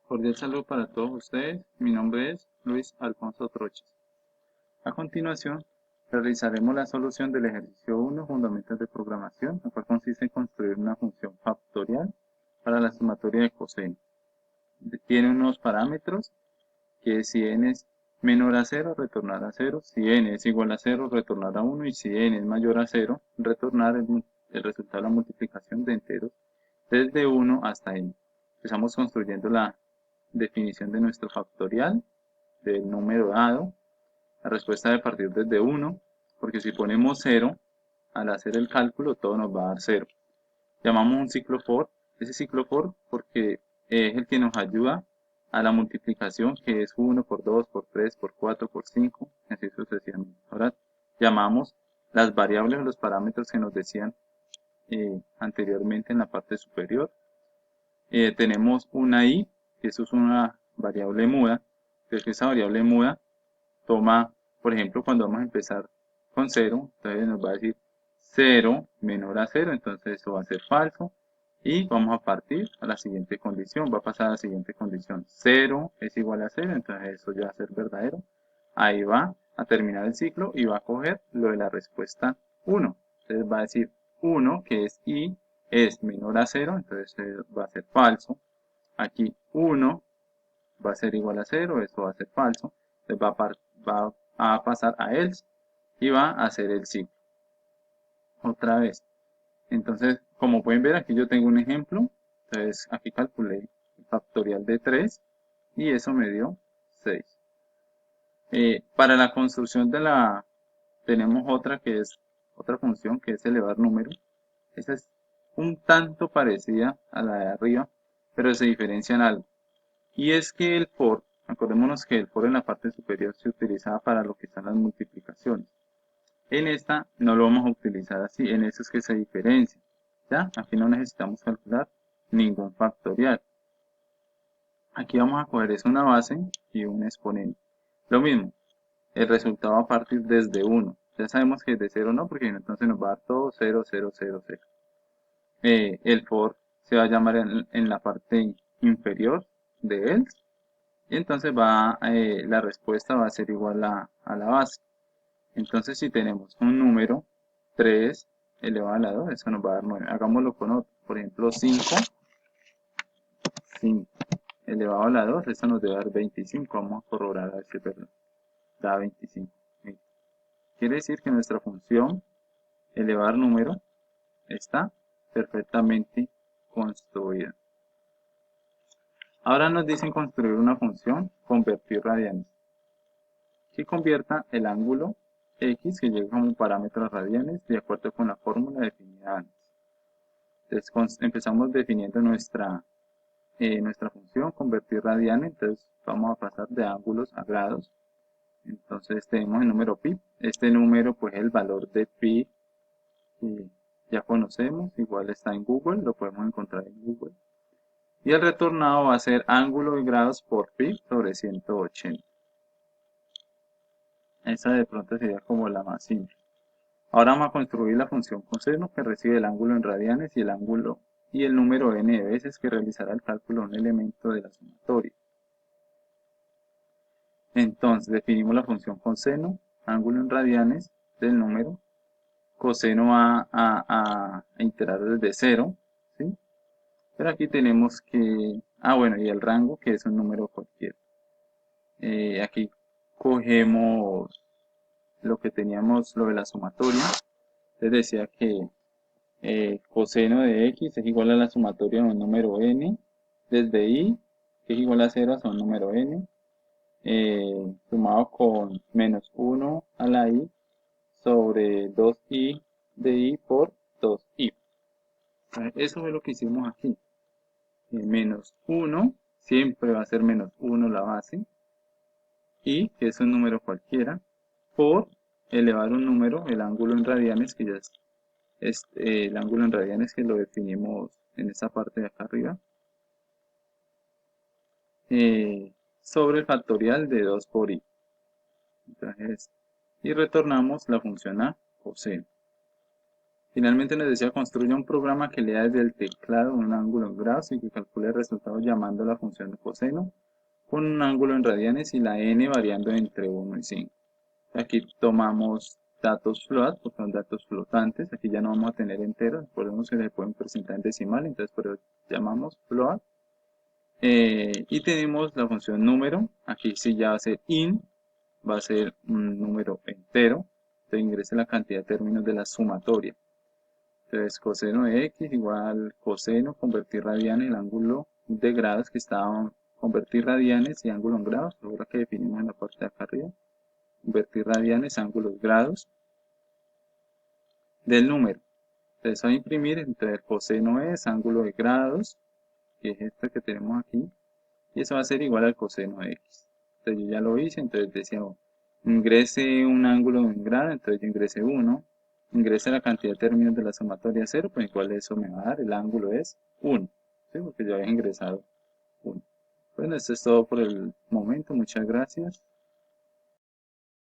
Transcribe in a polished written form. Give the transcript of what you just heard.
Cordial saludo para todos ustedes. Mi nombre es Luis Alfonso Troches. A continuación, realizaremos la solución del ejercicio 1, Fundamentos de Programación, el cual consiste en construir una función factorial para la sumatoria de coseno. Tiene unos parámetros que si n es menor a 0, retornar a 0, si n es igual a 0, retornar a 1 y si n es mayor a 0, retornar el resultado de la multiplicación de enteros desde 1 hasta n. Empezamos construyendo la definición de nuestro factorial del número dado. La respuesta debe partir desde 1, porque si ponemos 0, al hacer el cálculo todo nos va a dar 0. Llamamos un ciclo for, ese ciclo for porque es el que nos ayuda a la multiplicación, que es 1 por 2, por 3, por 4, por 5, así sucesivamente. Ahora llamamos las variables o los parámetros que nos decían anteriormente en la parte superior. Tenemos una i, que eso es una variable muda, entonces esa variable muda toma, por ejemplo, cuando vamos a empezar con 0, entonces nos va a decir 0 menor a 0, entonces eso va a ser falso, y vamos a partir a la siguiente condición, va a pasar a la siguiente condición, 0 es igual a 0, entonces eso ya va a ser verdadero, ahí va a terminar el ciclo y va a coger lo de la respuesta 1, entonces va a decir 1, que es i, es menor a 0, entonces va a ser falso, aquí 1 va a ser igual a 0, esto va a ser falso, entonces va a pasar a else y va a hacer el ciclo otra vez. Entonces, como pueden ver, aquí yo tengo un ejemplo, entonces aquí calculé el factorial de 3 y eso me dio 6. Para la construcción tenemos otra función que es elevar números. Esa es un tanto parecida a la de arriba, pero se diferencia en algo. Y es que el for, acordémonos que el for en la parte superior se utilizaba para lo que están las multiplicaciones. En esta no lo vamos a utilizar así, en eso es que se diferencia. ¿Ya? Aquí no necesitamos calcular ningún factorial. Aquí vamos a coger es una base y un exponente. Lo mismo, el resultado va a partir desde 1. Ya sabemos que de 0 no, porque entonces nos va a dar todo 0, 0, 0, 0. El for se va a llamar en la parte inferior de else y entonces la respuesta va a ser igual a la base. Entonces si tenemos un número 3 elevado a la 2, eso nos va a dar 9. Hagámoslo con otro, por ejemplo 5 elevado a la 2, eso nos debe dar 25. Vamos a corroborar a ver si es verdad. Da 25. Quiere decir que nuestra función elevar número está perfectamente construida. Ahora nos dicen construir una función convertir radianes que convierta el ángulo x que llega como parámetro a radianes de acuerdo con la fórmula definida antes. Entonces empezamos definiendo nuestra función convertir radianes, entonces vamos a pasar de ángulos a grados. Entonces tenemos el número pi, este número pues el valor de pi que ya conocemos, igual está en Google, lo podemos encontrar en Google. Y el retornado va a ser ángulo de grados por pi sobre 180. Esa de pronto sería como la más simple. Ahora vamos a construir la función coseno que recibe el ángulo en radianes y el número n de veces que realizará el cálculo de un elemento de la sumatoria. Entonces definimos la función coseno, ángulo en radianes del número, coseno va a iterar desde 0, ¿sí? Pero aquí tenemos que, bueno, y el rango que es un número cualquiera. Aquí cogemos lo que teníamos, lo de la sumatoria. Les decía que coseno de x es igual a la sumatoria de un número n desde i, que es igual a 0 hasta un número n, sumado con menos 1 a la i sobre 2i de i por 2i. Eso es lo que hicimos aquí. Menos 1 siempre va a ser menos 1 la base, y que es un número cualquiera, por elevar un número, el ángulo en radianes, que ya es el ángulo en radianes que lo definimos en esta parte de acá arriba, sobre el factorial de 2 por i. Entonces, y retornamos la función a coseno. Finalmente nos decía construya un programa que lea desde el teclado un ángulo en grados y que calcule el resultado llamando la función de coseno con un ángulo en radianes y la n variando entre 1 y 5. Aquí tomamos datos float, porque son datos flotantes. Aquí ya no vamos a tener enteros, recordemos que se pueden presentar en decimal, entonces por eso llamamos float. Y tenemos la función número, aquí sí ya va a ser int, va a ser un número entero, entonces ingrese la cantidad de términos de la sumatoria. Entonces coseno de x igual coseno, convertir radianes, el ángulo de grados que estaba, convertir radianes y ángulo en grados, ahora que definimos en la parte de acá arriba, convertir radianes, ángulos, grados, del número. Entonces a imprimir, entonces coseno es ángulo de grados, que es este que tenemos aquí, y eso va a ser igual al coseno de x. Entonces yo ya lo hice, entonces decíamos, ingrese un ángulo en grado, entonces yo ingresé 1, ingrese la cantidad de términos de la sumatoria 0, pues igual eso me va a dar, el ángulo es 1, ¿sí? Porque ya había ingresado 1. Bueno, esto es todo por el momento, muchas gracias.